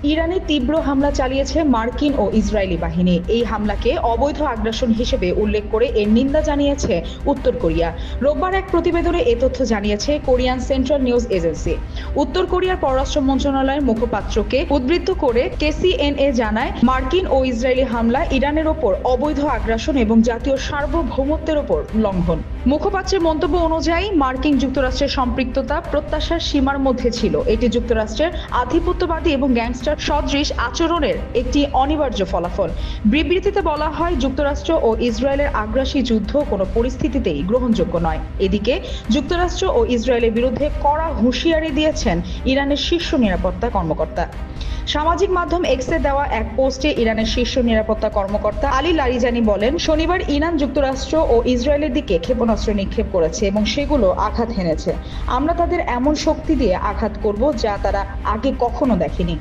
ইরানে তীব্র হামলা চালিয়েছে মার্কিন ও ইসরায়েলি বাহিনী। এই হামলাকে অবৈধ আগ্রাসন হিসেবে উল্লেখ করে এর নিন্দা জানিয়েছে উত্তর কোরিয়া। রোববার এক প্রতিবেদনে এ তথ্য জানিয়েছে কোরিয়ান সেন্ট্রাল নিউজ এজেন্সি। উত্তর কোরিয়ার পররাষ্ট্র মন্ত্রণালয়ের মুখপাত্রকে উদ্ধৃত করে কেসিএনএ জানায়, মার্কিন ও ইসরায়েলি হামলা ইরানের ওপর অবৈধ আগ্রাসন এবং জাতীয় সার্বভৌমত্বের ওপর লঙ্ঘন। মুখপাত্রের মন্তব্য অনুযায়ী মার্কিন যুক্তরাষ্ট্রের সম্পৃক্ততা প্রত্যাশার সীমার মধ্যে ছিল। এটি যুক্তরাষ্ট্রের আধিপত্যবাদী এবং গ্যাংস্টার সদৃশ আচরণের একটি অনিবার্য ফলাফল। বিবৃতিতে বলা হয়, যুক্তরাষ্ট্র ও ইসরায়েলের আগ্রাসী যুদ্ধ কোনো পরিস্থিতিতেই গ্রহণযোগ্য নয়। এদিকে যুক্তরাষ্ট্র ও ইসরায়েলের বিরুদ্ধে কড়া হুঁশিয়ারি দিয়েছেন ইরানের শীর্ষ নিরাপত্তা কর্মকর্তা। সামাজিক মাধ্যম এক্সে দেওয়া এক পোস্টে ইরানের শীর্ষ নিরাপত্তা কর্মকর্তা আলী লারিজানি বলেন, শনিবার ইরান যুক্তরাষ্ট্র ও ইসরায়েলের দিকে ক্ষেপণাস্ত্র নিক্ষেপ করেছে এবং সেগুলো আঘাত হেনেছে। আমরা তাদের এমন শক্তি দিয়ে আঘাত করব যা তারা আগে কখনো দেখেনি।